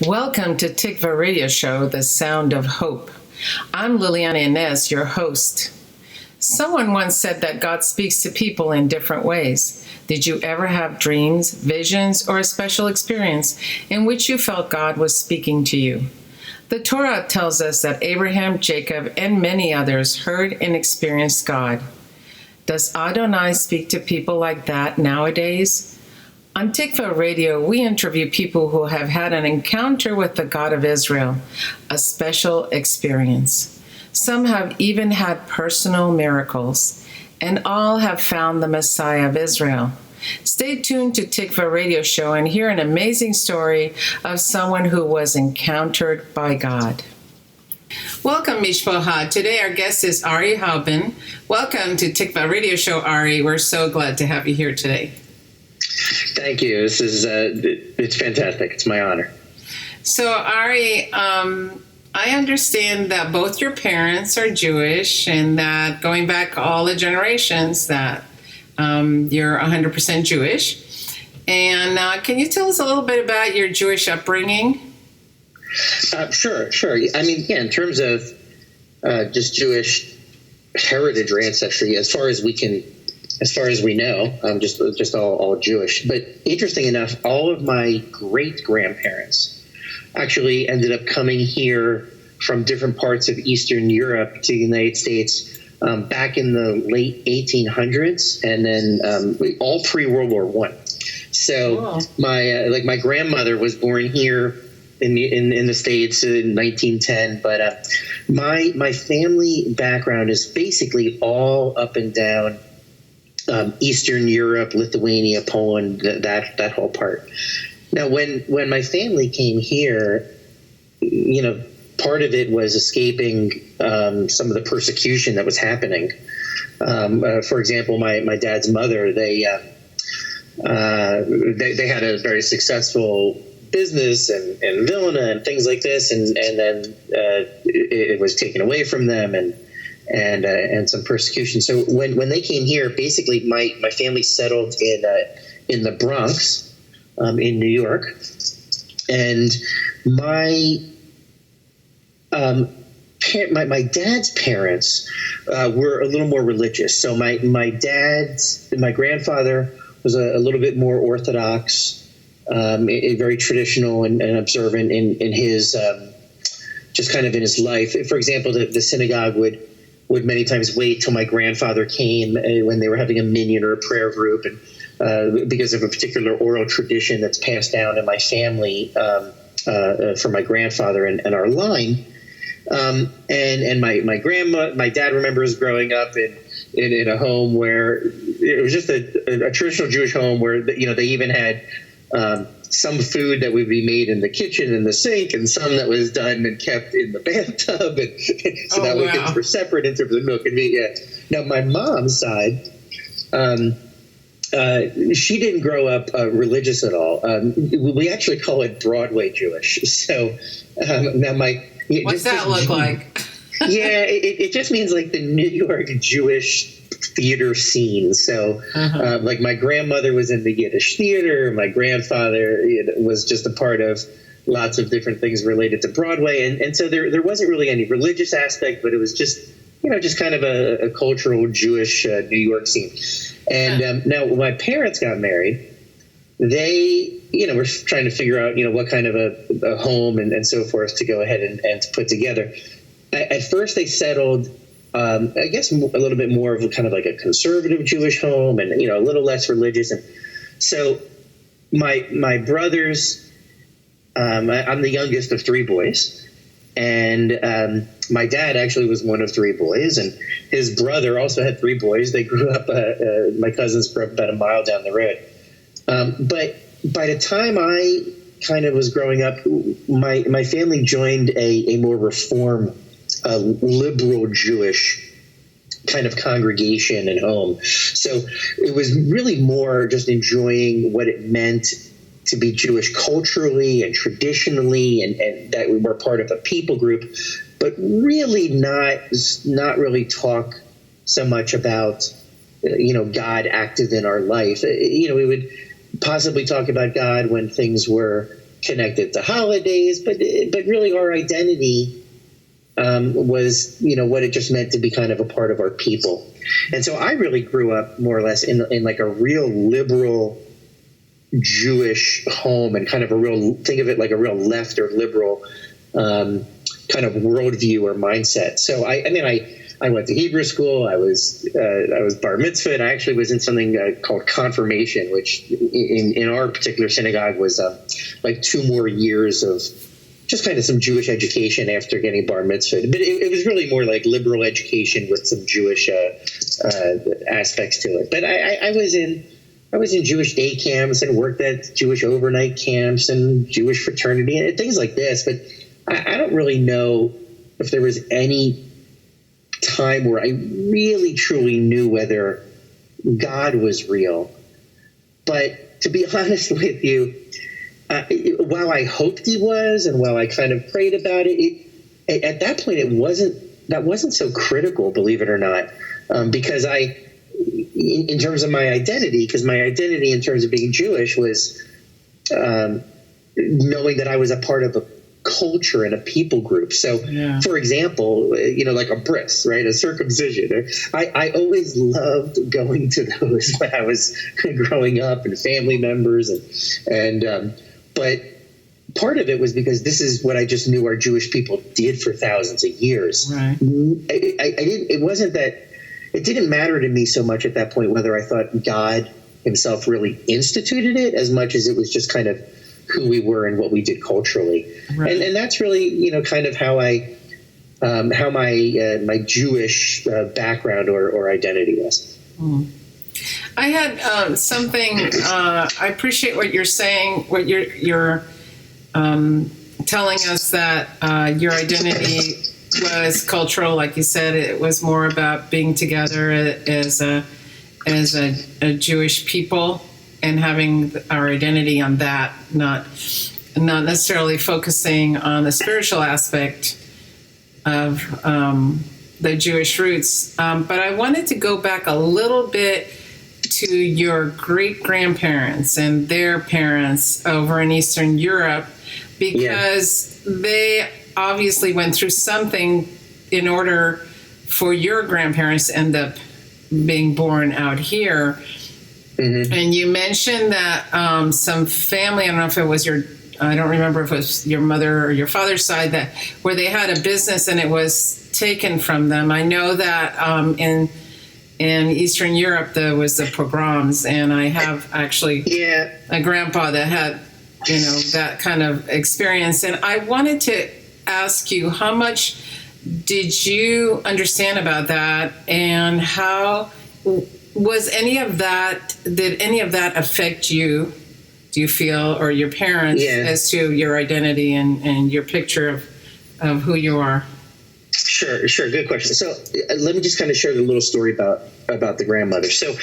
Welcome to Tikvah Radio Show, The Sound of Hope. I'm Liliana Inez, your host. Someone once said that God speaks to people in different ways. Did you ever have dreams, visions, or a special experience in which you felt God was speaking to you? The Torah tells us that Abraham, Jacob, and many others heard and experienced God. Does Adonai speak to people like that nowadays? On Tikvah Radio, we interview people who have had an encounter with the God of Israel, a special experience. Some have even had personal miracles, and all have found the Messiah of Israel. Stay tuned to Tikvah Radio Show and hear an amazing story of someone who was encountered by God. Welcome, Mishpoha. Today our guest is Ari Halbin. Welcome to Tikvah Radio Show, Ari. We're so glad to have you here today. Thank you. This is it's fantastic. It's my honor. So, Ari, I understand that both your parents are Jewish, and that going back all the generations that you're 100% Jewish. And can you tell us a little bit about your Jewish upbringing? Sure. I mean, in terms of just Jewish heritage or ancestry, as far as we know, just all Jewish. But interesting enough, all of my great-grandparents actually ended up coming here from different parts of Eastern Europe to the United States back in the late 1800s, and then all pre-World War I. So my grandmother was born here in the States in 1910, but my family background is basically all up and down Eastern Europe, Lithuania, Poland, that whole part. Now, when my family came here, part of it was escaping some of the persecution that was happening. For example, my dad's mother, they had a very successful business in Vilna and things like this, and then it was taken away from them, and some persecution. So when they came here, basically my family settled in the Bronx, in New York, and my dad's parents were a little more religious. So my grandfather was a little bit more Orthodox, very traditional and observant in his just kind of in his life. For example, the synagogue would many times wait till my grandfather came when they were having a minyan or a prayer group, and because of a particular oral tradition that's passed down in my family from my grandfather and our line. And my dad remembers growing up in a home where it was just a traditional Jewish home where they even had some food that would be made in the kitchen in the sink, and some that was done and kept in the bathtub, and so that way things were separate in terms of milk and meat. Yeah. Now my mom's side, she didn't grow up religious at all. We actually call it Broadway Jewish. So now what's that look like? Yeah, it just means like the New York Jewish theater scene. So like my grandmother was in the Yiddish theater. My grandfather was just a part of lots of different things related to Broadway. And so there wasn't really any religious aspect, but it was just kind of a cultural Jewish New York scene. And now when my parents got married, they, were trying to figure out, what kind of a home and so forth to go ahead and to put together. At first they settled, I guess, a little bit more of a kind of like a conservative Jewish home, and a little less religious. And so my brothers, I'm the youngest of three boys, and my dad actually was one of three boys, and his brother also had three boys. They grew up, my cousins grew up about a mile down the road. But by the time I kind of was growing up, my family joined a more reform, liberal Jewish kind of congregation and home. So it was really more just enjoying what it meant to be Jewish culturally and traditionally, and that we were part of a people group, but really not really talk so much about, God active in our life. We would possibly talk about God when things were connected to holidays, but really our identity was, what it just meant to be kind of a part of our people. And so I really grew up more or less in like a real liberal Jewish home, and kind of think of it like a real left or liberal kind of worldview or mindset. So I went to Hebrew school. I was bar mitzvahed. I actually was in something called confirmation, which in our particular synagogue was like 2 more years of just kind of some Jewish education after getting bar mitzvahed. But it was really more like liberal education with some Jewish aspects to it. But I was in Jewish day camps and worked at Jewish overnight camps and Jewish fraternity and things like this. But I don't really know if there was any time where I really truly knew whether God was real. But to be honest with you, while I hoped he was, and while I kind of prayed about it, at that point that wasn't so critical, believe it or not, because in terms of my identity, because my identity in terms of being Jewish was knowing that I was a part of a culture and a people group. So, for example, like a bris, right, a circumcision. I always loved going to those when I was growing up, and family members, but part of it was because this is what I just knew our Jewish people did for thousands of years. Right. It didn't matter to me so much at that point whether I thought God himself really instituted it, as much as it was just kind of who we were and what we did culturally. Right. And that's really, kind of how my Jewish background or identity was. Mm. I had something. I appreciate what you're saying. What you're telling us, that your identity was cultural, like you said. It was more about being together as a Jewish people and having our identity on that, not necessarily focusing on the spiritual aspect of the Jewish roots. But I wanted to go back a little bit to your great-grandparents and their parents over in Eastern Europe, because they obviously went through something in order for your grandparents to end up being born out here. Mm-hmm. And you mentioned that some family, I don't know if it was I don't remember if it was your mother or your father's side, where they had a business and it was taken from them. I know that in Eastern Europe there was the pogroms, and I have actually a grandpa that had that kind of experience. And I wanted to ask you, how much did you understand about that, and how was any of that? Did any of that affect you? Do you feel, or your parents, as to your identity and your picture of who you are? Sure. Good question. So let me just kind of share the little story about the grandmother. So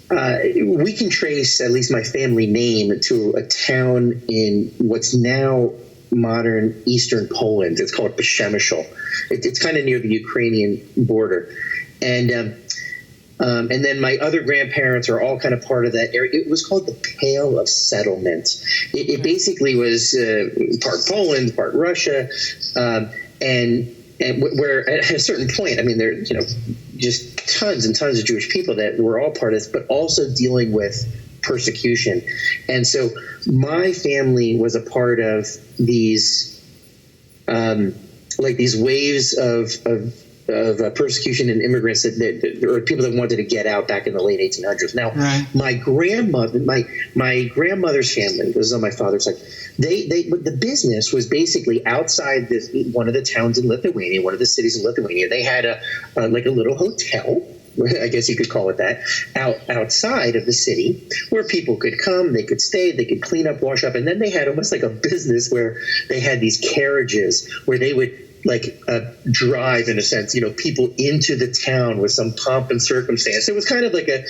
we can trace at least my family name to a town in what's now modern Eastern Poland. It's called Przemysl. It's kind of near the Ukrainian border. And then my other grandparents are all kind of part of that area. It was called the Pale of Settlement. It basically was part Poland, part Russia, and where at a certain point, I mean, there just tons and tons of Jewish people that were all part of this, but also dealing with persecution. And so my family was a part of these these waves of persecution and immigrants or people that wanted to get out back in the late 1800s. Now, my grandmother's family, this is on my father's side, the business was basically outside one of the towns in Lithuania, one of the cities in Lithuania. They had a little hotel, I guess you could call it that, outside of the city where people could come, they could stay, they could clean up, wash up. And then they had almost like a business where they had these carriages where they would drive, in a sense, people into the town with some pomp and circumstance. It was kind of like a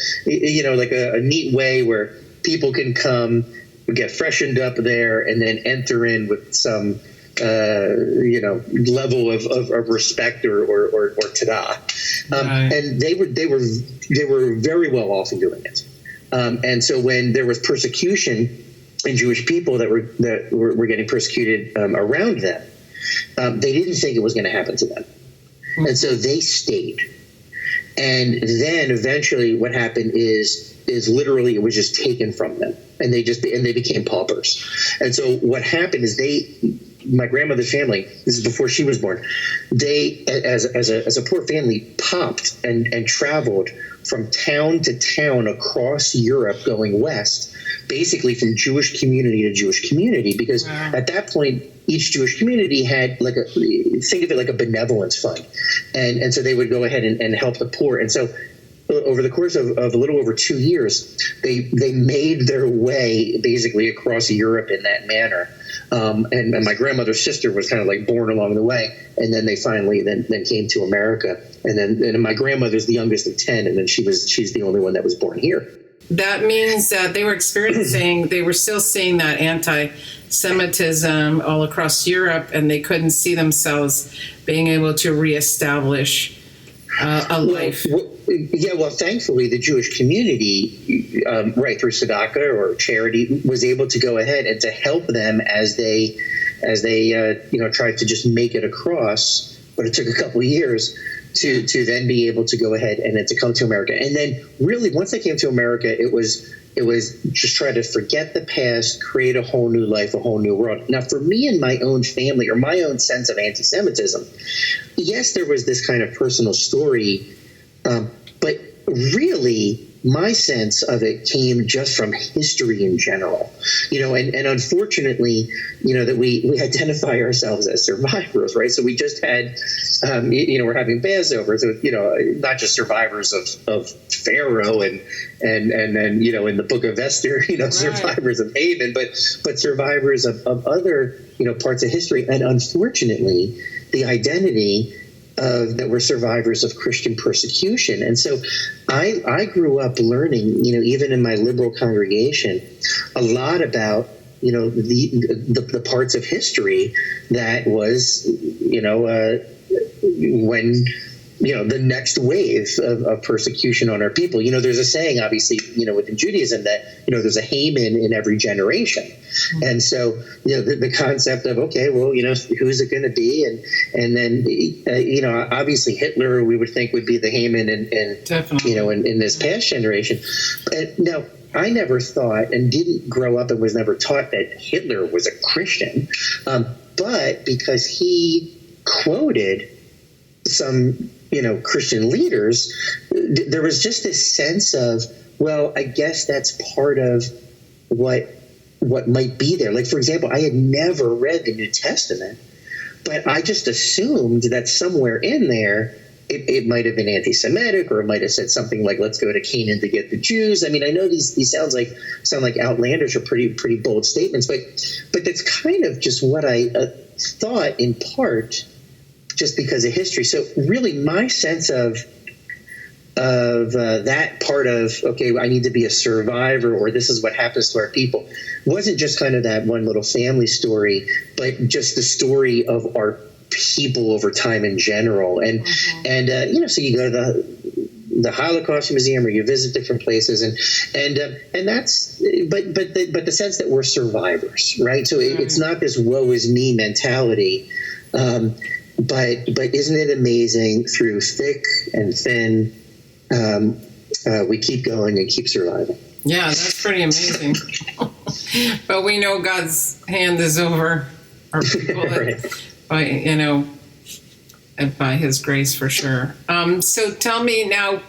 neat way where people can come, get freshened up there, and then enter in with some level of respect or tada. And they were very well off in doing it. And so when there was persecution and Jewish people that were getting persecuted around them, they didn't think it was going to happen to them, and so they stayed. And then eventually, what happened is literally it was just taken from them, and they became paupers. And so what happened is my grandmother's family, this is before she was born, they as a poor family popped and traveled from town to town across Europe going west, basically from Jewish community to Jewish community, because at that point each Jewish community had think of it like a benevolence fund, and so they would go ahead and help the poor. And so over the course of a little over 2 years, they made their way basically across Europe in that manner. And my grandmother's sister was kind of like born along the way, and then they finally then came to America. And my grandmother's the youngest of 10, and then she's the only one that was born here. That means that they were still seeing that anti-Semitism all across Europe, and they couldn't see themselves being able to reestablish a life. Well, thankfully, the Jewish community, right through tzedakah or charity, was able to go ahead and to help them as they tried to just make it across. But it took a couple of years to then be able to go ahead and then to come to America. And then really, once they came to America, it was just try to forget the past, create a whole new life, a whole new world. Now, for me and my own family, or my own sense of anti-Semitism, yes, there was this kind of personal story, but really, my sense of it came just from history in general, and unfortunately, that we identify ourselves as survivors, right? So we just had, we're having Passover, so, not just survivors of Pharaoh and then, in the book of Esther, survivors of Haman, but survivors of other, parts of history. And unfortunately, the identity that were survivors of Christian persecution. And so I grew up learning, even in my liberal congregation, a lot about, the parts of history that was, when, the next wave of persecution on our people. There's a saying, obviously, within Judaism that, there's a Haman in every generation. Mm-hmm. And so, the concept of, okay, well, who's it going to be? And then, obviously Hitler, we would think would be the Haman in this past generation. But no, I never thought and didn't grow up and was never taught that Hitler was a Christian. But because he quoted some, Christian leaders, there was just this sense of, well, I guess that's part of what might be there. Like, for example, I had never read the New Testament, but I just assumed that somewhere in there, it might have been anti-Semitic, or it might have said something like, let's go to Canaan to get the Jews. I mean, I know these sound like outlandish or pretty bold statements, but that's kind of just what I thought in part, just because of history. So really my sense of that part of, okay, I need to be a survivor, or this is what happens to our people, wasn't just kind of that one little family story, but just the story of our people over time in general. And, so you go to the Holocaust Museum, or you visit different places, and that's, but the sense that we're survivors, right? So it's not this woe is me mentality, but isn't it amazing, through thick and thin, we keep going and keep surviving. Yeah, that's pretty amazing. But we know God's hand is over our people, right, by His grace, for sure. So tell me now,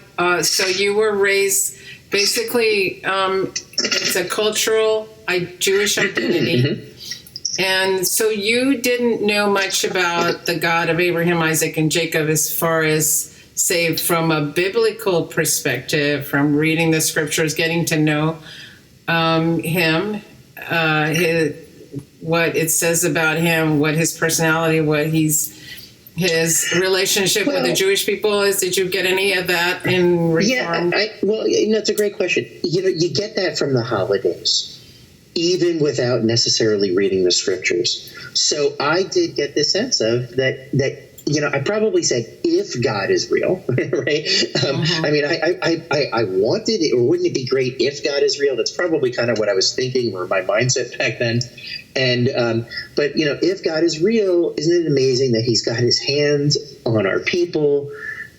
so you were raised, basically, it's a cultural Jewish identity. Mm-hmm. And so you didn't know much about the God of Abraham, Isaac, and Jacob, as far as, say, from a biblical perspective, from reading the scriptures, getting to know him, what it says about him, what his personality, what his relationship with the Jewish people is. Did you get any of that in Reform? Yeah, it's a great question. You get that from the holidays, even without necessarily reading the scriptures. So I did get the sense of that I probably said, if God is real, right? I mean, I wanted it, or wouldn't it be great if God is real? That's probably kind of what I was thinking, or my mindset back then. And, but, if God is real, isn't it amazing that he's got his hands on our people?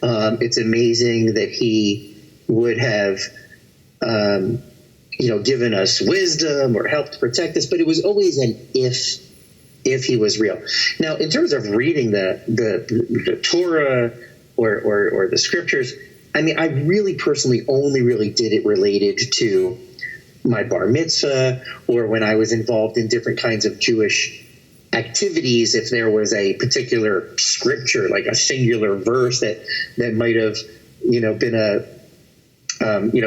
It's amazing that he would have, given us wisdom or helped protect us, but it was always an if he was real. Now, in terms of reading the Torah or the scriptures, I mean, I really personally only really did it related to my bar mitzvah, or when I was involved in different kinds of Jewish activities, if there was a particular scripture, like a singular verse that might have, been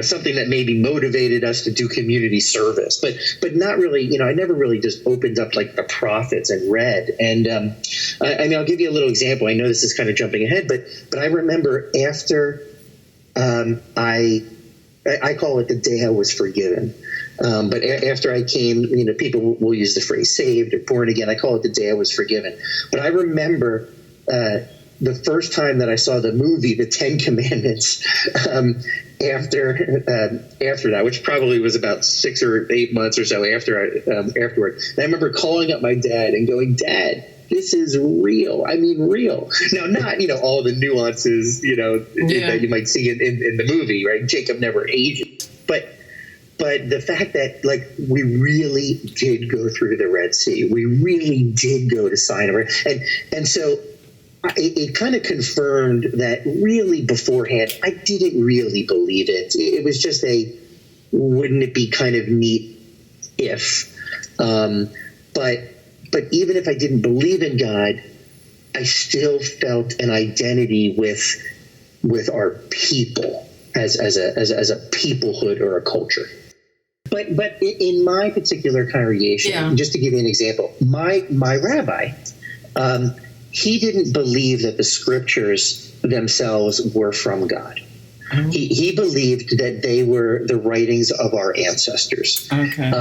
something that maybe motivated us to do community service, but not really, I never really just opened up like the prophets and read. And I mean, I'll give you a little example. I know this is kind of jumping ahead, but I remember after I call it the day I was forgiven. But after I came, people will use the phrase saved or born again. I call it the day I was forgiven. But I remember the first time that I saw the movie, The 10 Commandments, after that, which probably was about 6 or 8 months or so afterward. And I remember calling up my dad and going, "Dad, this is real. I mean, real." Now, not, all the nuances, that you might see in the movie, right? Jacob never ages. But the fact that, like, we really did go through the Red Sea. We really did go to Sinai. And so it kind of confirmed that really beforehand, I didn't really believe it. It was just wouldn't it be kind of neat if? But even if I didn't believe in God, I still felt an identity with our people as a peoplehood or a culture. But in my particular congregation, just to give you an example, my rabbi, he didn't believe that the scriptures themselves were from God. Mm-hmm. He believed that they were the writings of our ancestors. Okay.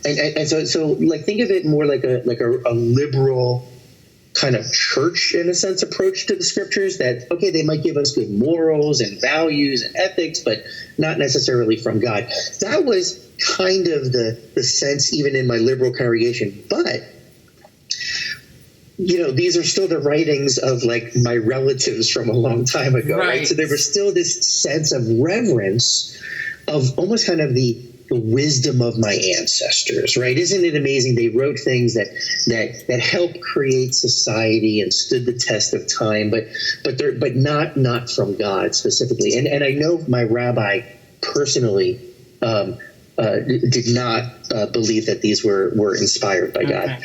And so like, think of it more like a liberal kind of church, in a sense, approach to the scriptures, that, okay, they might give us good morals and values and ethics, but not necessarily from God. That was kind of the sense even in my liberal congregation. But, these are still the writings of, like, my relatives from a long time ago, right? So there was still this sense of reverence of almost kind of the wisdom of my ancestors, right? Isn't it amazing? They wrote things that helped create society and stood the test of time, but not from God specifically. And I know my rabbi personally did not believe that these were inspired by God,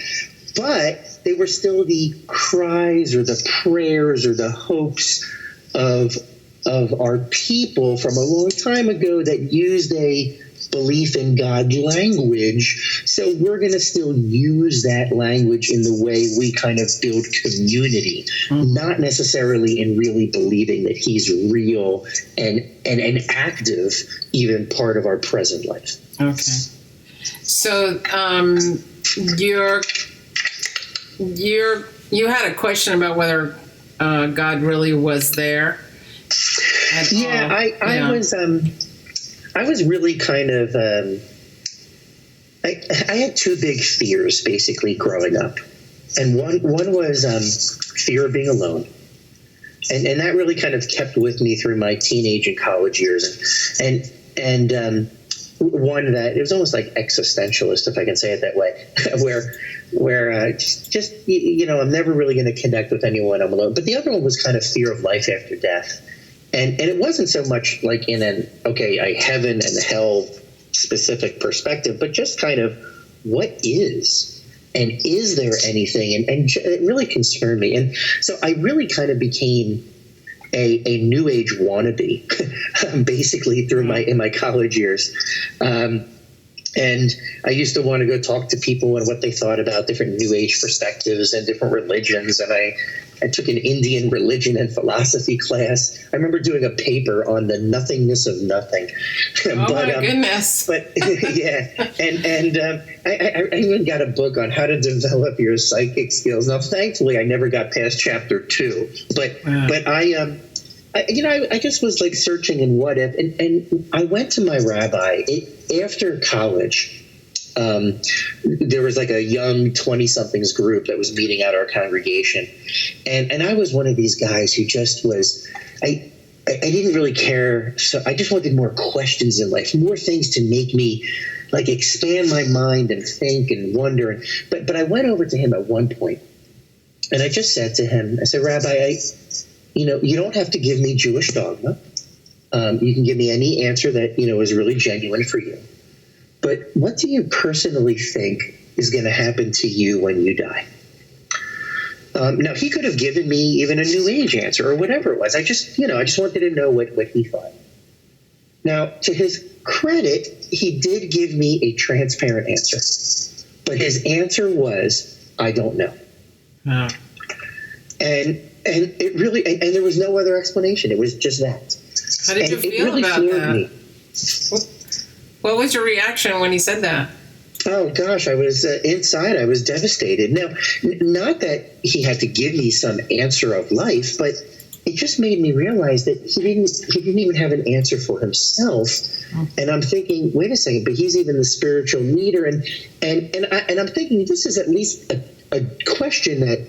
but they were still the cries or the prayers or the hopes of our people from a long time ago that used a belief in God language. So we're going to still use that language in the way we kind of build community, not necessarily in really believing that he's real and active, even part of our present life. Okay. So you had a question about whether God really was there. I was really kind of, I had two big fears basically growing up. And one was fear of being alone. And that really kind of kept with me through my teenage and college years. And one that it was almost like existentialist, if I can say it that way, where just, I'm never really going to connect with anyone. I'm alone. But the other one was kind of fear of life after death. And it wasn't so much like in a heaven and hell specific perspective, but just kind of what is, and is there anything? And it really concerned me. And so I really kind of became a new age wannabe, basically in my college years. And I used to want to go talk to people and what they thought about different New Age perspectives and different religions. And I took an Indian religion and philosophy class. I remember doing a paper on the nothingness of nothing. Oh, my goodness. But yeah. And I even got a book on how to develop your psychic skills. Now, thankfully, I never got past chapter 2. But I just was like searching and what if, and I went to my rabbi after college. There was like a young 20-somethings group that was meeting at our congregation, and I was one of these guys who just was. I didn't really care, so I just wanted more questions in life, more things to make me like expand my mind and think and wonder. But I went over to him at one point, and I just said to him, I said, Rabbi, you don't have to give me Jewish dogma. You can give me any answer that, is really genuine for you. But what do you personally think is going to happen to you when you die? Now, he could have given me even a New Age answer or whatever it was. I just wanted to know what he thought. Now, to his credit, he did give me a transparent answer. But his answer was, I don't know. Oh. And it really, and there was no other explanation. It was just that. How did you feel about that? Me. What was your reaction when he said that? Oh, gosh, I was inside. I was devastated. Now, not that he had to give me some answer of life, but it just made me realize that he didn't even have an answer for himself. And I'm thinking, wait a second, but he's even the spiritual leader. And I'm thinking this is at least a question that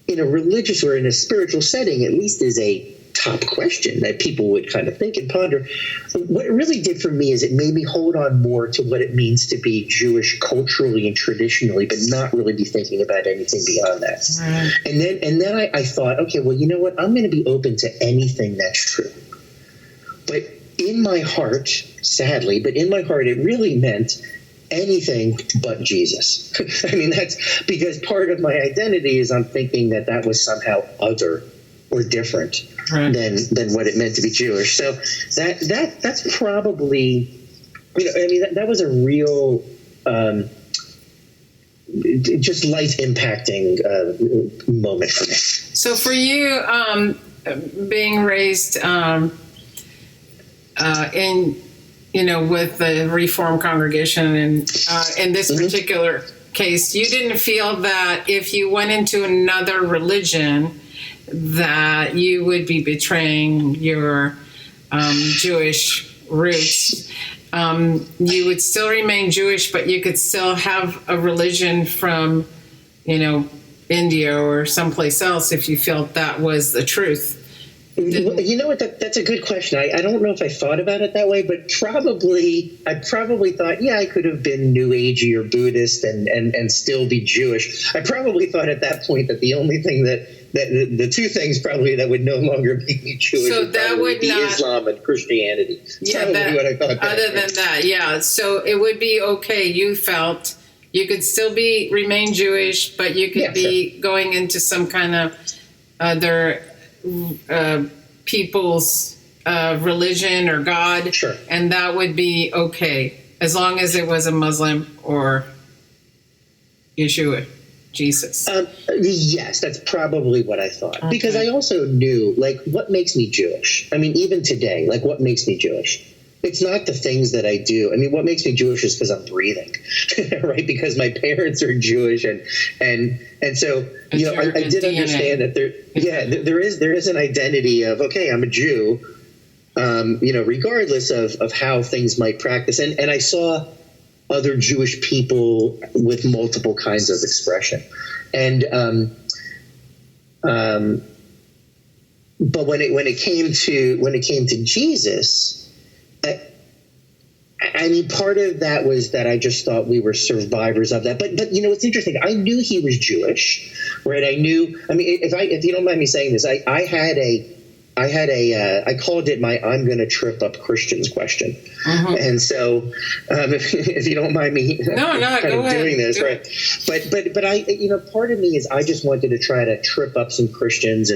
in a religious or in a spiritual setting, at least is a top question that people would kind of think and ponder. What it really did for me is it made me hold on more to what it means to be Jewish culturally and traditionally, but not really be thinking about anything beyond that. Right. And then I thought, okay, well, you know what? I'm going to be open to anything that's true. But in my heart, sadly, it really meant anything but Jesus. I mean, that's because part of my identity is I'm thinking that was somehow other or different than what it meant to be Jewish. So that's probably, that was a real, just life impacting moment for me. So for you, being raised with the Reformed congregation, and in this particular case, you didn't feel that if you went into another religion that you would be betraying your Jewish roots. You would still remain Jewish, but you could still have a religion from, India or someplace else if you felt that was the truth. You know what? That's a good question. I don't know if I thought about it that way, but I probably thought, yeah, I could have been New Agey or Buddhist and still be Jewish. I probably thought at that point that the only thing that the two things probably that would no longer make me Jewish would be Islam and Christianity. That's probably what I thought. Other than that, yeah. So it would be okay. You felt you could still remain Jewish, but you could be going into some kind of other people's religion or God, and that would be okay as long as it was a Muslim or Yeshua, Jesus. Yes, that's probably what I thought, because I also knew, what makes me Jewish. I mean, even today, what makes me Jewish? It's not the things that I do. I mean, what makes me Jewish is because I'm breathing, right? Because my parents are Jewish, and so I did understand that there is an identity of, okay, I'm a Jew, regardless of how things might practice, and I saw other Jewish people with multiple kinds of expression, and but when it came to Jesus. I mean, part of that was that I just thought we were survivors of that. But it's interesting. I knew he was Jewish, right? I knew. I mean, if you don't mind me saying this, I called it my "I'm going to trip up Christians" question. And so, if you don't mind me doing this, right? But I, part of me is I just wanted to try to trip up some Christians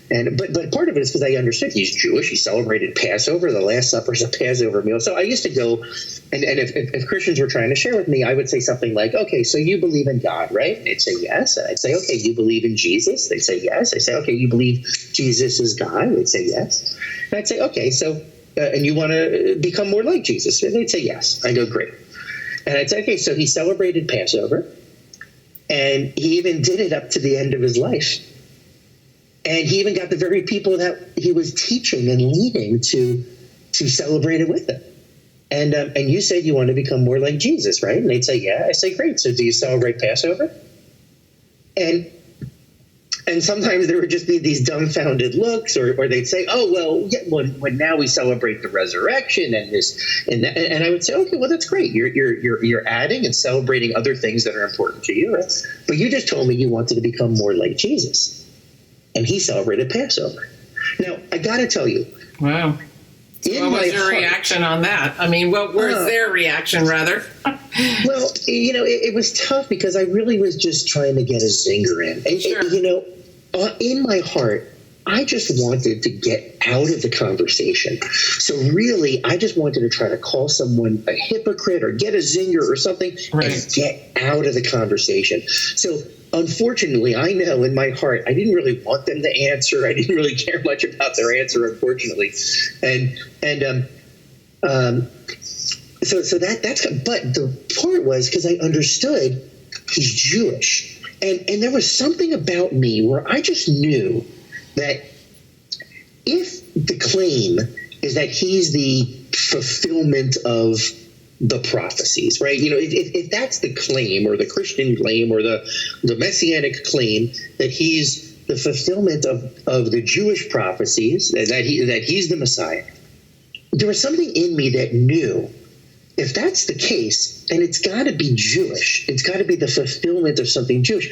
but part of it is because I understood he's Jewish. He celebrated Passover. The Last Supper is a Passover meal. So I used to go And if Christians were trying to share with me, I would say something like, okay, so you believe in God, right? And they'd say yes. And I'd say, okay, you believe in Jesus? They'd say yes. I'd say, okay, you believe Jesus is God? They'd say yes. And I'd say, okay, so, and you want to become more like Jesus? And they'd say yes. I go, great. And I'd say, okay, so he celebrated Passover, and he even did it up to the end of his life. And he even got the very people that he was teaching and leading to celebrate it with him. And you said you want to become more like Jesus, right? And they'd say, yeah. I say, great. So do you celebrate Passover? And sometimes there would just be these dumbfounded looks, or they'd say, oh, well, yeah, when now we celebrate the resurrection and this and that. And I would say, okay, well, that's great. You're adding and celebrating other things that are important to you, right? But you just told me you wanted to become more like Jesus, and he celebrated Passover. Now, I got to tell you, wow. What was your reaction on that? I mean, what was their reaction, rather? Well, it was tough because I really was just trying to get a zinger in. And, sure. In my heart, I just wanted to get out of the conversation. So really, I just wanted to try to call someone a hypocrite or get a zinger or something and get out of the conversation. So unfortunately, I know in my heart, I didn't really want them to answer. I didn't really care much about their answer, unfortunately. So that's, but the part was because I understood he's Jewish. And there was something about me where I just knew that if the claim is that he's the fulfillment of the prophecies, right? If that's the claim, or the Christian claim, or the messianic claim that he's the fulfillment of the Jewish prophecies, that he's the Messiah, there was something in me that knew if that's the case, then it's got to be Jewish. It's got to be the fulfillment of something Jewish.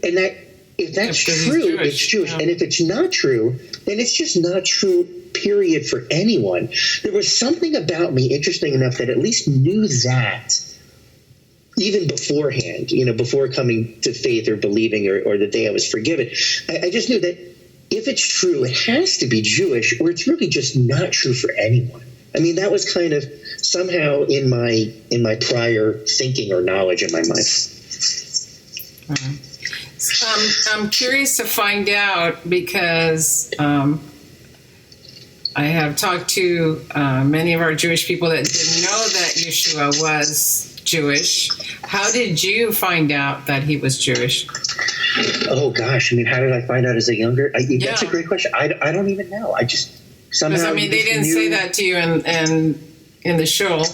And that if that's true, it's Jewish. Yeah. And if it's not true, then it's just not true, period, for anyone. There was something about me, interesting enough, that at least knew that even beforehand, before coming to faith or believing or the day I was forgiven. I just knew that if it's true, it has to be Jewish, or it's really just not true for anyone. I mean, that was kind of somehow in my prior thinking or knowledge in my mind. I'm curious to find out because I have talked to many of our Jewish people that didn't know that Yeshua was Jewish. How did you find out that he was Jewish? Oh, gosh. I mean, how did I find out as a younger? That's a great question. I don't even know. I just somehow. Because, they didn't say that to you in the show.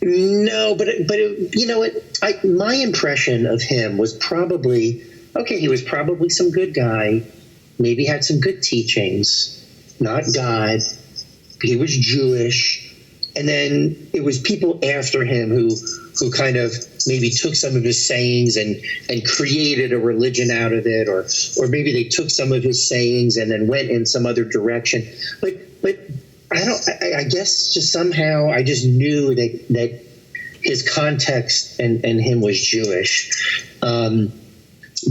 No, but you know what? My impression of him was probably, okay, he was probably some good guy, maybe had some good teachings, not God. He was Jewish. And then it was people after him who kind of maybe took some of his sayings and created a religion out of it, or maybe they took some of his sayings and then went in some other direction. But I guess just somehow I just knew that his context and him was Jewish.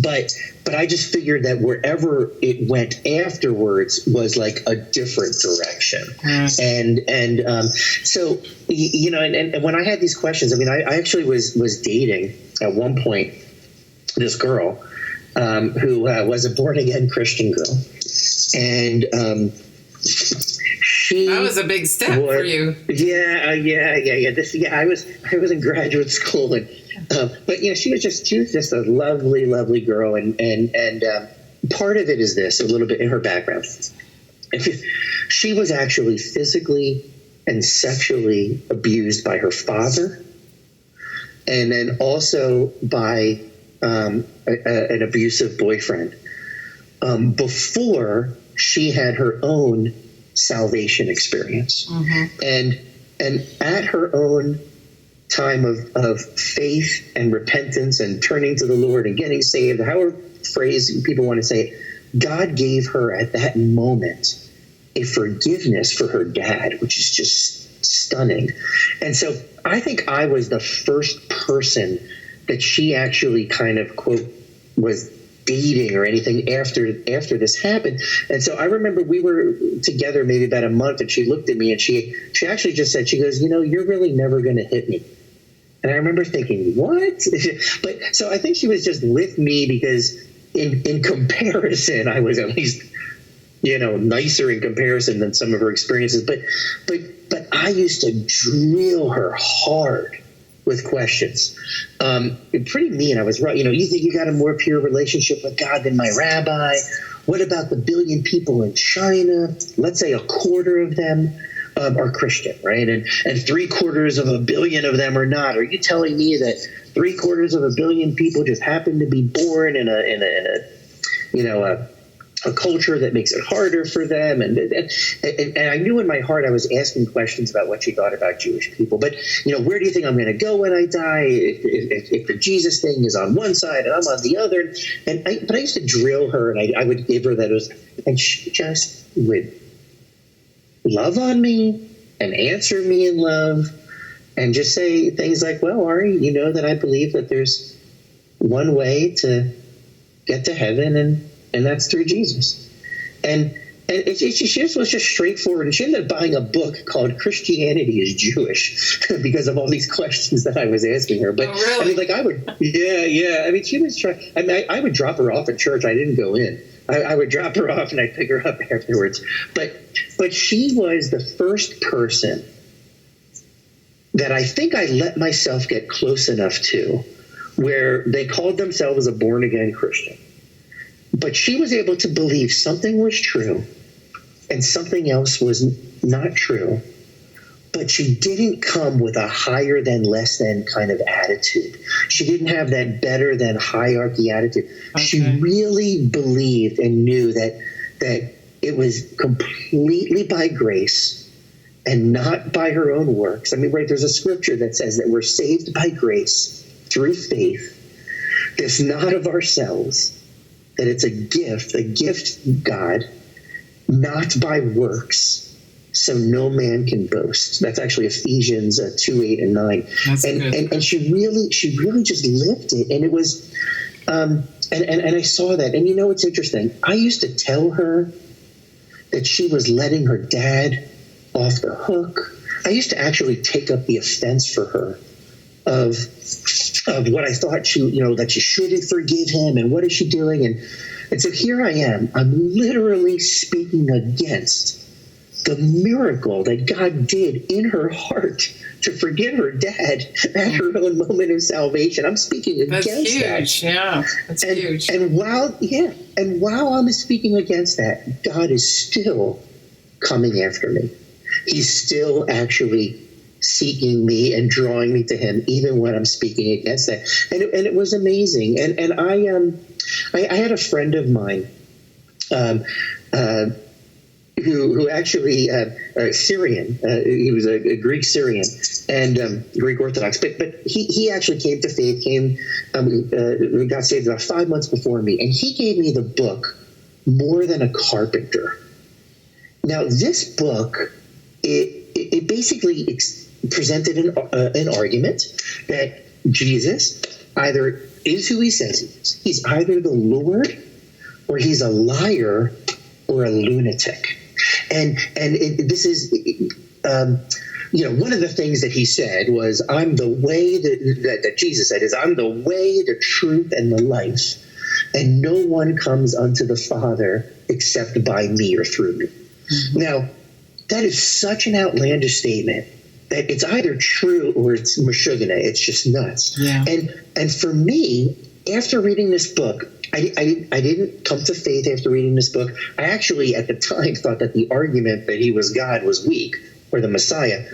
But I just figured that wherever it went afterwards was like a different direction. And so, and when I had these questions, I mean, I actually was dating at one point this girl who was a born again Christian girl. And that was a big step for you. Yeah. I was in graduate school, and but she was just a lovely, lovely girl, and part of it is this, a little bit in her background. She was actually physically and sexually abused by her father, and then also by an abusive boyfriend before she had her own salvation experience. Mm-hmm. And at her own time of faith and repentance and turning to the Lord and getting saved, however phrase people want to say it, God gave her at that moment a forgiveness for her dad, which is just stunning. And so I think I was the first person that she actually kind of, quote, was dating or anything after this happened. And so I remember we were together maybe about a month, and she looked at me and she actually just said, she goes, you're really never going to hit me. And I remember thinking, what? But so I think she was just with me because in comparison, I was at least, nicer in comparison than some of her experiences. But I used to drill her hard with questions. Pretty mean. I was right. You think you got a more pure relationship with God than my rabbi? What about the billion people in China? Let's say a quarter of them are Christian, right? And 750 million of them are not. Are you telling me that 750 million people just happen to be born in a culture that makes it harder for them? And I knew in my heart I was asking questions about what she thought about Jewish people. But, where do you think I'm going to go when I die? If the Jesus thing is on one side and I'm on the other. But I used to drill her, and I would give her those, and she just would love on me and answer me in love and just say things like, well, Ari, you know that I believe that there's one way to get to heaven, and that's through Jesus. And she was just straightforward. And she ended up buying a book called Christianity is Jewish because of all these questions that I was asking her. But really? She was trying. I would drop her off at church. I didn't go in. I would drop her off and I'd pick her up afterwards. But she was the first person that I think I let myself get close enough to where they called themselves a born-again Christian. But she was able to believe something was true and something else was not true. But she didn't come with a higher than, less than kind of attitude. She didn't have that better than hierarchy attitude. Okay. She really believed and knew that it was completely by grace and not by her own works. I mean, right, there's a scripture that says that we're saved by grace through faith. That's not of ourselves, that it's a gift from God, not by works, so no man can boast. That's actually Ephesians 2:8 and 9. And she really just lived it. And it was, and I saw that. And it's interesting. I used to tell her that she was letting her dad off the hook. I used to actually take up the offense for her of what I thought that she shouldn't forgive him, and what is she doing? And so here I am. I'm literally speaking against the miracle that God did in her heart to forgive her dad at her own moment of salvation. I'm speaking against that. That's huge. Yeah, that's huge. And while I'm speaking against that, God is still coming after me. He's still actually seeking me and drawing me to him, even when I'm speaking against that. And it was amazing. And I had a friend of mine, who actually Syrian. He was a Greek Syrian and Greek Orthodox, but he actually came to faith. Got saved about 5 months before me, and he gave me the book More Than a Carpenter. Now, this book it basically presented an argument that Jesus either is who he says he is. He's either the Lord, or he's a liar, or a lunatic. And this is, one of the things that he said was, I'm the way that Jesus said is, I'm the way, the truth, and the life. And no one comes unto the Father except by me or through me. Mm-hmm. Now, that is such an outlandish statement that it's either true or it's mashugana. It's just nuts. Yeah. And for me, after reading this book, I didn't come to faith after reading this book. I actually, at the time, thought that the argument that he was God was weak, or the Messiah.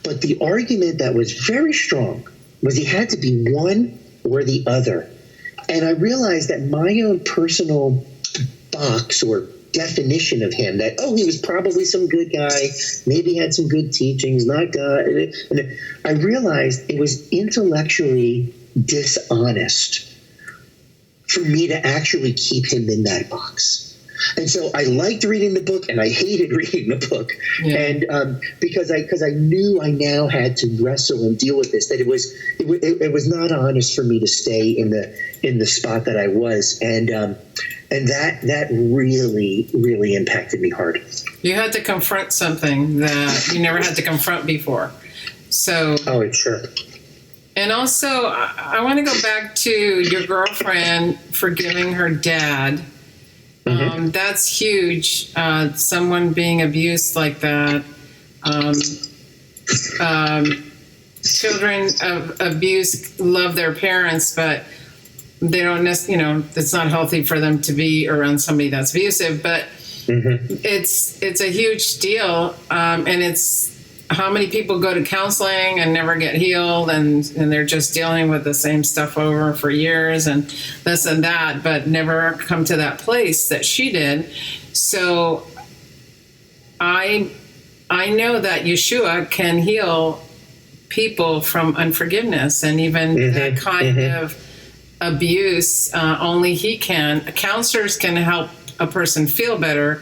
But the argument that was very strong was he had to be one or the other. And I realized that my own personal box or definition of him, that, he was probably some good guy, maybe had some good teachings, not God. And I realized it was intellectually dishonest for me to actually keep him in that box. And so I liked reading the book and I hated reading the book. Yeah. And because I knew I now had to wrestle and deal with this, that it was not honest for me to stay in the spot that I was. And that really, really impacted me hard. You had to confront something that you never had to confront before. So. Oh, sure. And also, I want to go back to your girlfriend forgiving her dad. Mm-hmm. That's huge. Someone being abused like that. Children of abuse love their parents, but they don't necessarily, it's not healthy for them to be around somebody that's abusive. But mm-hmm. it's a huge deal, and it's how many people go to counseling and never get healed, and they're just dealing with the same stuff over for years and this and that, but never come to that place that she did. So I know that Yeshua can heal people from unforgiveness and even mm-hmm. that kind mm-hmm. of abuse. Only he can. Counselors can help a person feel better,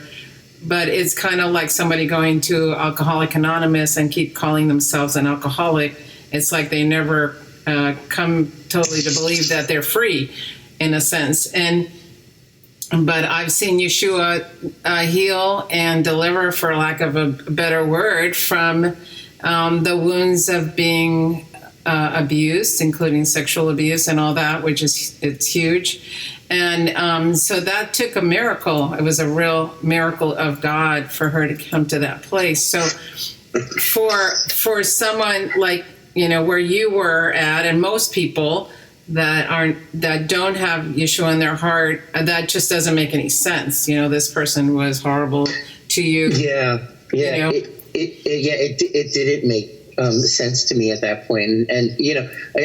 but it's kind of like somebody going to Alcoholics Anonymous and keep calling themselves an alcoholic. It's like they never come totally to believe that they're free, in a sense. But I've seen Yeshua heal and deliver, for lack of a better word, from the wounds of being abused, including sexual abuse and all that, which it's huge. And so that took a miracle. It was a real miracle of God for her to come to that place. So for someone like, where you were at, and most people that don't have Yeshua in their heart, that just doesn't make any sense. This person was horrible to you. Yeah. It didn't make sense to me at that point. And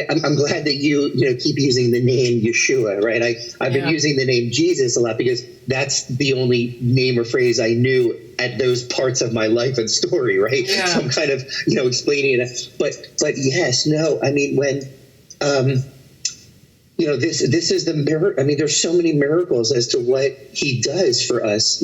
I'm glad that you keep using the name Yeshua, right? I've been using the name Jesus a lot because that's the only name or phrase I knew at those parts of my life and story, right? Yeah. So I'm kind of, explaining it. But yes, no, I mean, when, this is the miracle. I mean, there's so many miracles as to what he does for us,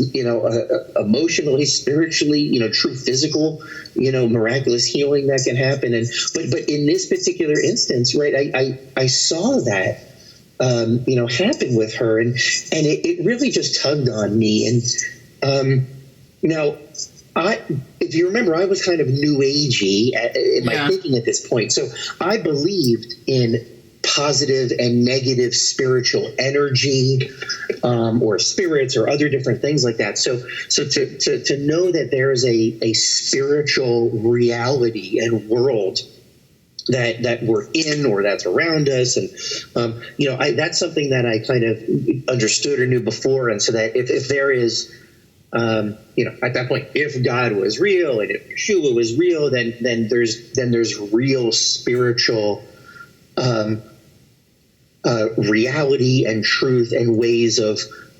emotionally, spiritually, true physical, miraculous healing that can happen. But in this particular instance, right, I saw that, happen with her, and it really just tugged on me. And now, if you remember, I was kind of new agey in my thinking at this point. So I believed in positive and negative spiritual energy, or spirits, or other different things like that. So to know that there is a spiritual reality and world that we're in, or that's around us, and that's something that I kind of understood or knew before. And so that if there is, at that point, if God was real and if Yeshua was real, then there's real spiritual reality and truth and ways of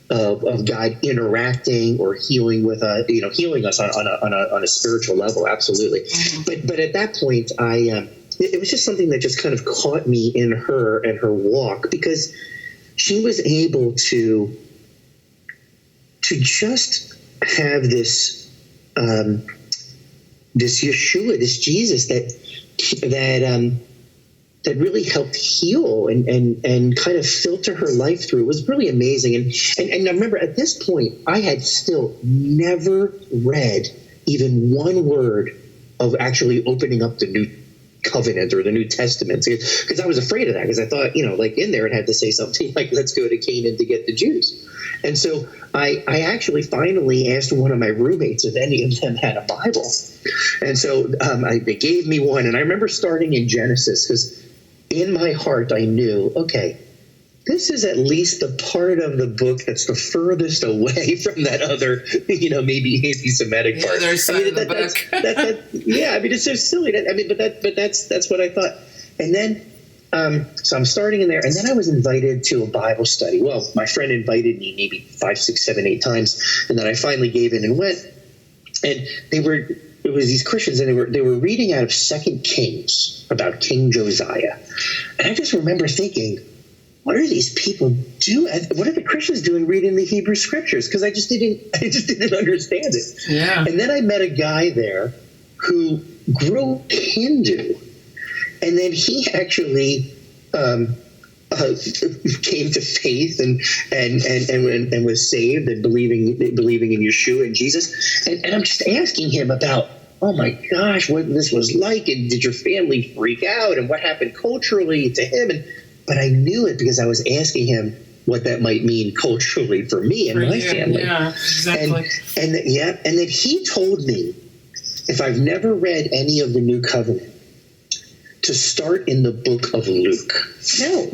God interacting or healing with healing us on a spiritual level. Absolutely. Mm-hmm. But at that point, it was just something that just kind of caught me in her and her walk, because she was able to just have this Yeshua, this Jesus that really helped heal and kind of filter her life through. It was really amazing. And I remember at this point, I had still never read even one word of actually opening up the New Covenant or the New Testament, because I was afraid of that, because I thought, in there it had to say something like, let's go to Canaan to get the Jews. And so I actually finally asked one of my roommates if any of them had a Bible. And so they gave me one. And I remember starting in Genesis, because in my heart I knew, okay, this is at least the part of the book that's the furthest away from that other, maybe anti-Semitic part. It's so silly. But that's what I thought. And then, so I'm starting in there, and then I was invited to a Bible study. Well, my friend invited me maybe 5, 6, 7, 8 times, and then I finally gave in and went. And it was these Christians, and they were reading out of 2 Kings about King Josiah. And I just remember thinking, what are these people doing? What are the Christians doing reading the Hebrew scriptures? Because I just didn't understand it. Yeah. And then I met a guy there who grew Hindu, and then he actually came to faith and was saved and believing in Yeshua and Jesus. And I'm just asking him about, oh my gosh, what this was like, and did your family freak out, and what happened culturally to him? But I knew it because I was asking him what that might mean culturally for me and my family. Yeah, exactly. And then he told me, if I've never read any of the New Covenant, to start in the book of Luke. No,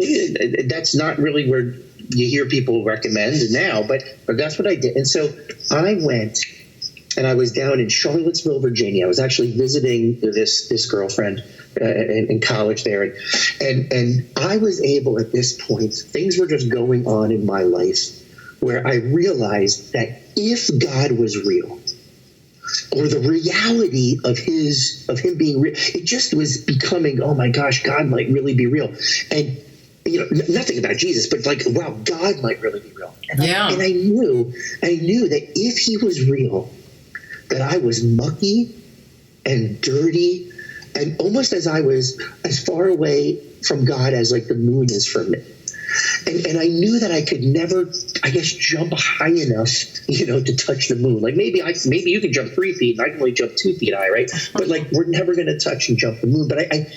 that's not really where you hear people recommend now, but that's what I did. And so I went, and I was down in Charlottesville, Virginia. I was actually visiting this girlfriend in college there, and I was able at this point, things were just going on in my life where I realized that if God was real, or the reality of him being real, it just was becoming, oh my gosh, God might really be real. And nothing about Jesus, but like, wow, God might really be real. And I knew that if he was real, that I was mucky and dirty, and almost as I was as far away from God as like the moon is from me. And I knew that I could never, I guess, jump high enough, to touch the moon. Like maybe you can jump 3 feet and I can only jump 2 feet high, right? But like we're never going to touch and jump the moon. But I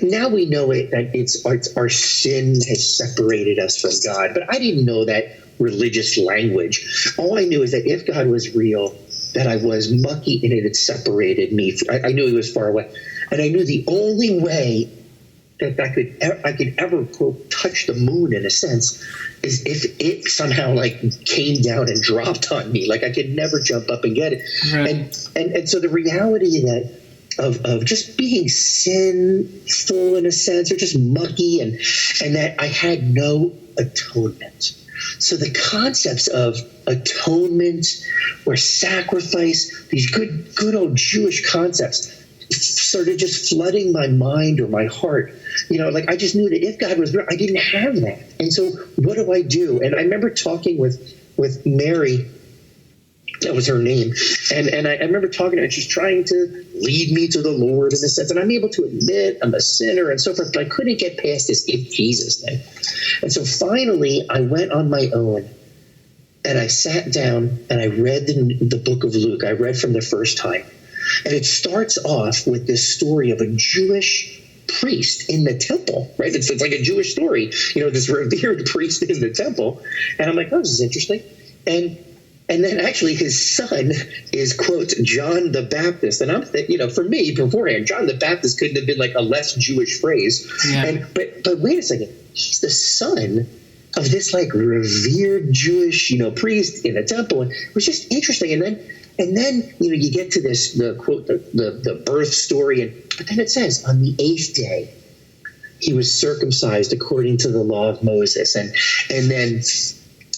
now we know it, that it's our sin has separated us from God. But I didn't know that religious language. All I knew is that if God was real, that I was mucky and it had separated me. I knew he was far away. And I knew the only way that I could ever, quote, touch the moon in a sense is if it somehow like came down and dropped on me. Like I could never jump up and get it. Right. And so the reality that of just being sinful in a sense, or just mucky, and that I had no atonement. So the concepts of atonement or sacrifice, these good old Jewish concepts, started just flooding my mind or my heart. Like I just knew that if God was real, I didn't have that. And so what do I do? And I remember talking with Mary, that was her name. And I remember talking to her, and she's trying to lead me to the Lord in a sense. And I'm able to admit I'm a sinner and so forth, but I couldn't get past this if Jesus thing. And so finally I went on my own, and I sat down and I read the book of Luke. I read from the first time. And it starts off with this story of a Jewish priest in the temple, right? It's like a Jewish story, this revered priest in the temple. And I'm like, oh, this is interesting. And then actually his son is, quote, John the Baptist. And I'm for me beforehand, John the Baptist couldn't have been like a less Jewish phrase. Yeah. But wait a second, he's the son of this like revered Jewish, priest in a temple. And it was just interesting. And then you get to this, the quote, the birth story, but then it says on the 8th day he was circumcised according to the law of Moses, and then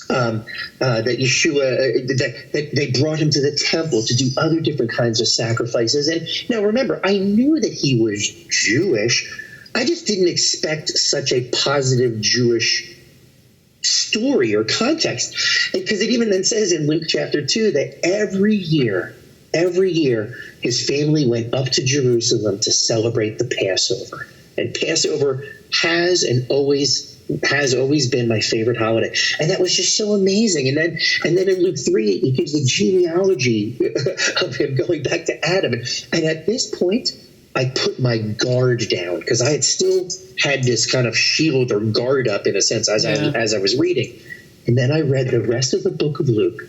that Yeshua, that they brought him to the temple to do other different kinds of sacrifices. And now remember, I knew that he was Jewish. I just didn't expect such a positive Jewish story or context, because it even then says in Luke chapter 2 that every year his family went up to Jerusalem to celebrate the Passover. And Passover has always been my favorite holiday, and that was just so amazing. And then in Luke 3 it gives the genealogy of him going back to Adam, and at this point I put my guard down, because I had still had this kind of shield or guard up in a sense as I was reading. And then I read the rest of the book of Luke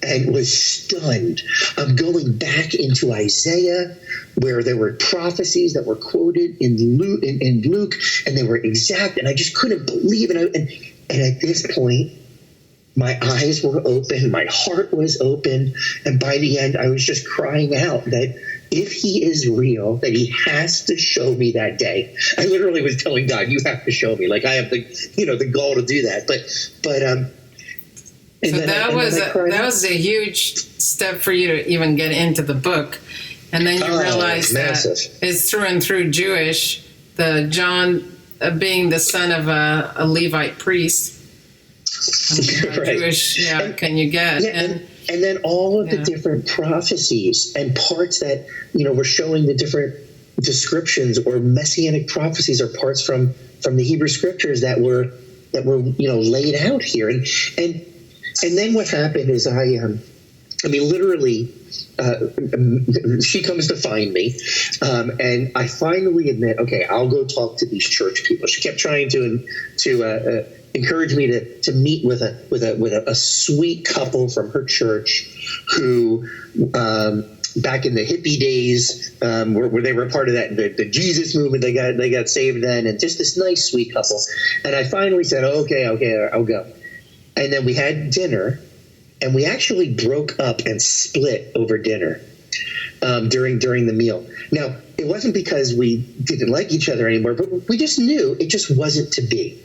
and was stunned. I'm going back into Isaiah, where there were prophecies that were quoted in Luke, and they were exact, and I just couldn't believe it. And at this point, my eyes were open, my heart was open, and by the end, I was just crying out that if he is real, that he has to show me that day. I literally was telling God, you have to show me. Like I have the gall to do that. So that was a huge step for you to even get into the book. And then you realize that it's through and through Jewish. The John being the son of a Levite priest. I mean, how Right. Jewish, can you get? Yeah, and then all of the different prophecies and parts that, were showing the different descriptions or messianic prophecies or parts from the Hebrew scriptures that were laid out here. And then what happened is literally, she comes to find me, and I finally admit, okay, I'll go talk to these church people. She kept trying to encourage me to meet with a sweet couple from her church who, back in the hippie days, where they were a part of that the Jesus movement, they got saved then, and just this nice sweet couple. And I finally said, okay, I'll go. And then we had dinner. And we actually broke up and split over dinner during the meal. Now, it wasn't because we didn't like each other anymore, but we just knew it just wasn't to be.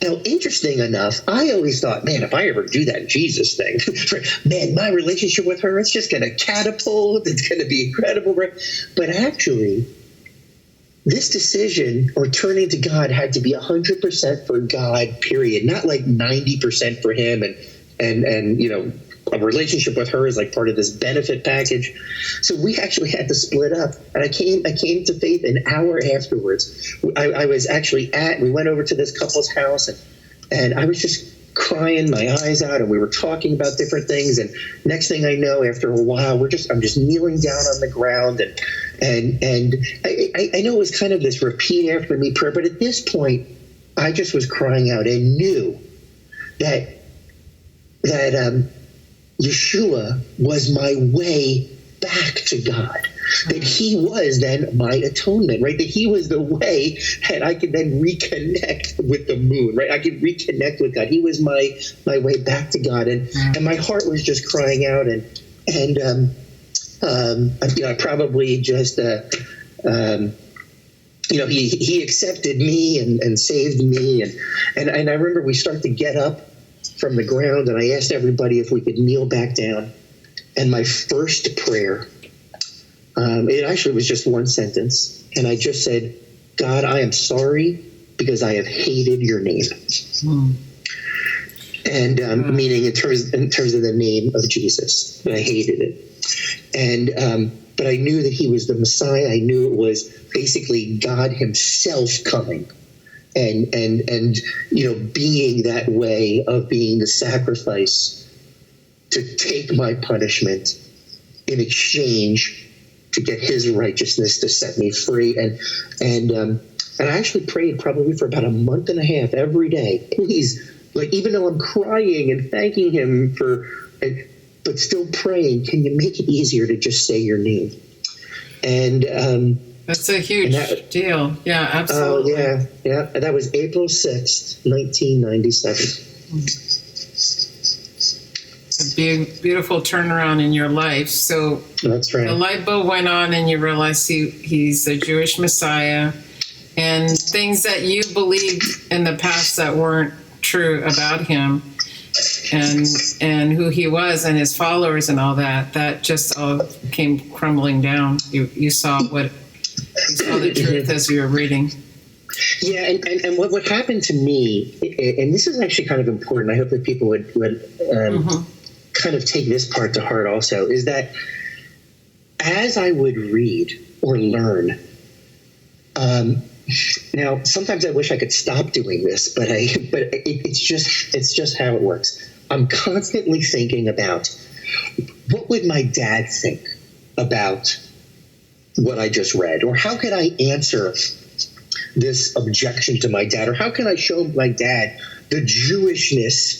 Now, interesting enough, I always thought, man, if I ever do that Jesus thing, man, my relationship with her, it's just going to catapult. It's going to be incredible. But actually, this decision or turning to God had to be 100% for God, period. Not like 90% for him and a relationship with her is like part of this benefit package. So we actually had to split up, and I came to faith an hour afterwards. I was actually we went over to this couple's house, and I was just crying my eyes out, and we were talking about different things. And next thing I know, after a while, I'm just kneeling down on the ground, and I know it was kind of this repeat after me prayer, but at this point, I just was crying out and knew that Yeshua was my way back to God, that he was then my atonement, right? That he was the way that I could then reconnect with the moon, right? I could reconnect with God. He was my way back to God, and my heart was just crying out, and I probably just he accepted me and saved me, and I remember we started to get up from the ground, and I asked everybody if we could kneel back down. And my first prayer, it actually was just one sentence, and I just said, God, I am sorry because I have hated your name. And meaning in terms of the name of Jesus, I hated it. And but I knew that he was the Messiah. I knew it was basically God himself coming. And being that way of being the sacrifice to take my punishment in exchange to get his righteousness to set me free. And I actually prayed probably for about a month and a half every day. Please, even though I'm crying and thanking him but still praying, can you make it easier to just say your name? And that's a huge deal. Yeah, absolutely. Oh, yeah. And that was April 6th, 1997. It's a beautiful turnaround in your life. So that's right. The light bulb went on, and you realized he's a Jewish Messiah, and things that you believed in the past that weren't true about him, and who he was and his followers and all that just all came crumbling down. You saw the truth as you were reading. Yeah, and what happened to me, and this is actually kind of important, I hope that people would kind of take this part to heart also, is that as I would read or learn, now sometimes I wish I could stop doing this, but it's just how it works. I'm constantly thinking about what would my dad think about what I just read, or how could I answer this objection to my dad, or how can I show my dad the Jewishness,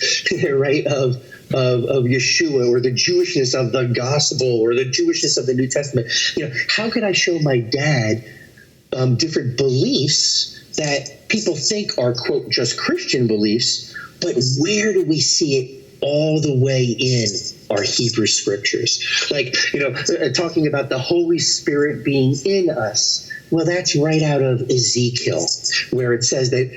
right, of Yeshua, or the Jewishness of the gospel, or the Jewishness of the New Testament? How can I show my dad different beliefs that people think are, quote, just Christian beliefs, but where do we see it all the way in our Hebrew scriptures? Talking about the Holy Spirit being in us. Well, that's right out of Ezekiel, where it says that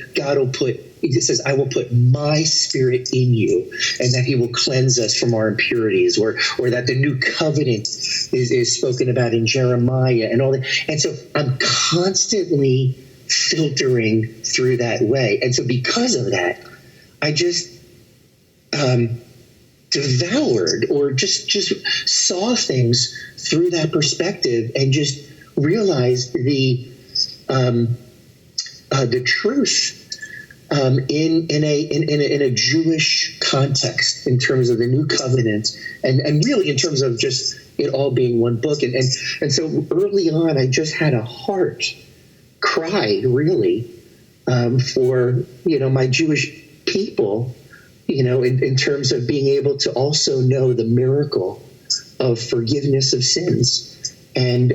I will put my spirit in you, and that he will cleanse us from our impurities, or that the new covenant is spoken about in Jeremiah and all that. And so I'm constantly filtering through that way. And so because of that, I just devoured or just saw things through that perspective and just realized the truth in a Jewish context in terms of the new covenant and really in terms of just it all being one book. And so early on, I just had a heart cry really for, my Jewish people, in terms of being able to also know the miracle of forgiveness of sins. And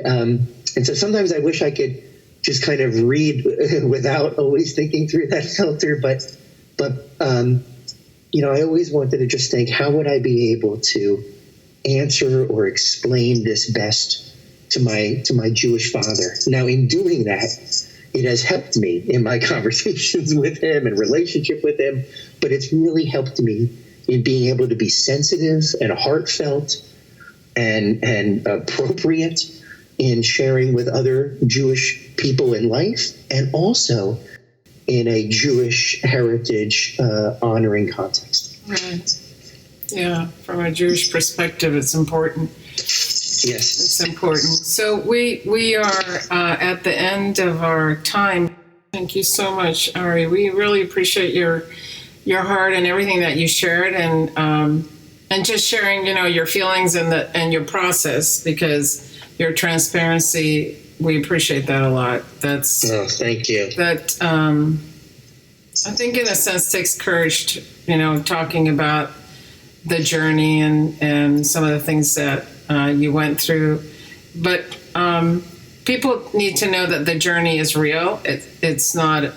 so sometimes I wish I could just kind of read without always thinking through that filter. But I always wanted to just think, how would I be able to answer or explain this best to my Jewish father? Now, in doing that, it has helped me in my conversations with him and relationship with him, but it's really helped me in being able to be sensitive and heartfelt and appropriate in sharing with other Jewish people in life, and also in a Jewish heritage honoring context. Right. Yeah, from a Jewish perspective, it's important. Yes, it's important. So we are at the end of our time. Thank you so much, Ari. We really appreciate your heart and everything that you shared, and just sharing, your feelings and your process, because your transparency, we appreciate that a lot. Thank you. That I think in a sense takes courage to, talking about the journey and some of the things that you went through. But people need to know that the journey is real. It's not,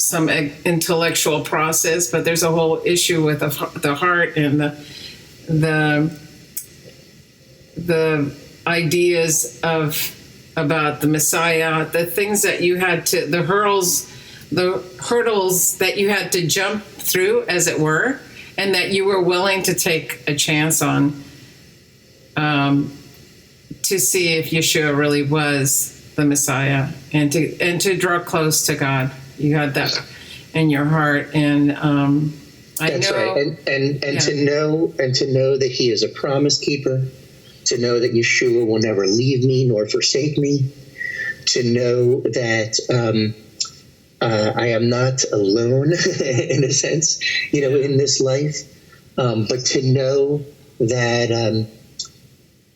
some intellectual process, but there's a whole issue with the heart and the ideas about the Messiah, the things that you had to, the hurdles that you had to jump through, as it were, and that you were willing to take a chance on, to see if Yeshua really was the Messiah, and to draw close to God. You had that in your heart, and that's right. And to know that He is a promise keeper, to know that Yeshua will never leave me nor forsake me, to know that I am not alone in a sense, in this life, but to know that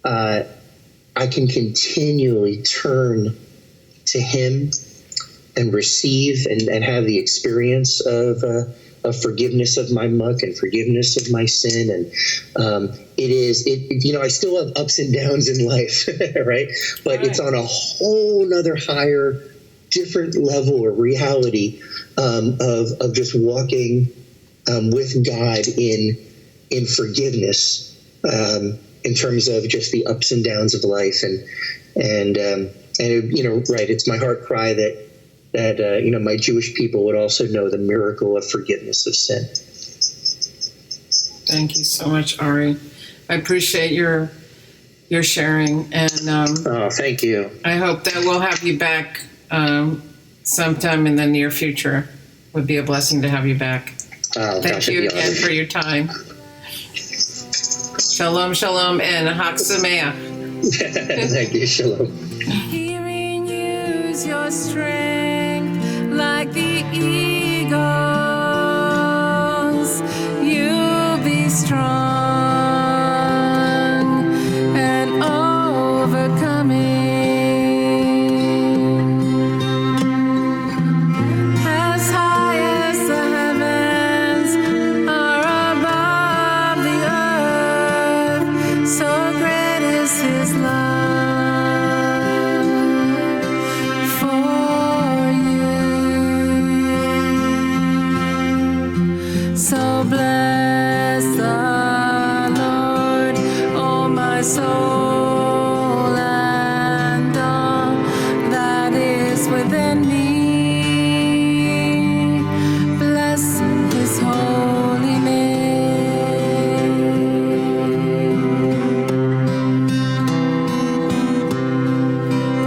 I can continually turn to Him and receive and have the experience of forgiveness of my muck and forgiveness of my sin. And I still have ups and downs in life, right? But right. It's on a whole nother higher, different level or reality of just walking with God in forgiveness, in terms of just the ups and downs of life. And right, it's my heart cry that my Jewish people would also know the miracle of forgiveness of sin. Thank you so much, Ari. I appreciate your sharing, and thank you. I hope that we'll have you back sometime in the near future. It would be a blessing to have you back. Thank you again for your time. Shalom, shalom, and Hag Sameach. Thank you, shalom. He renews your strength like the eagles. You'll be strong and overcoming. As high as the heavens are above the earth, so great is His love for you. So bless the Lord, oh my soul, and all that is within me. Bless His holy name.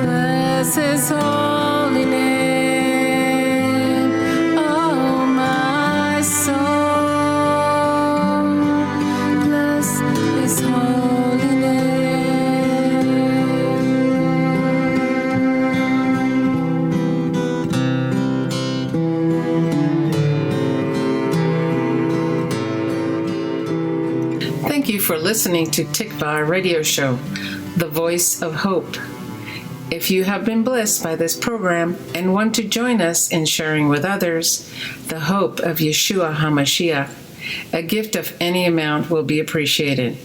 Bless His holy you for listening to Tikvah Radio Show, the voice of hope. If you have been blessed by this program and want to join us in sharing with others the hope of Yeshua HaMashiach, a gift of any amount will be appreciated.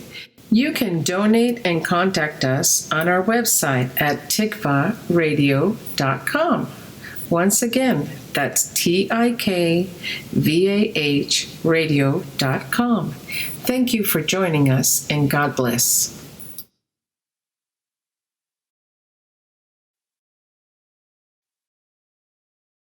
You can donate and contact us on our website at tikvahradio.com. Once again, that's TIKVAH radio.com. Thank you for joining us, and God bless.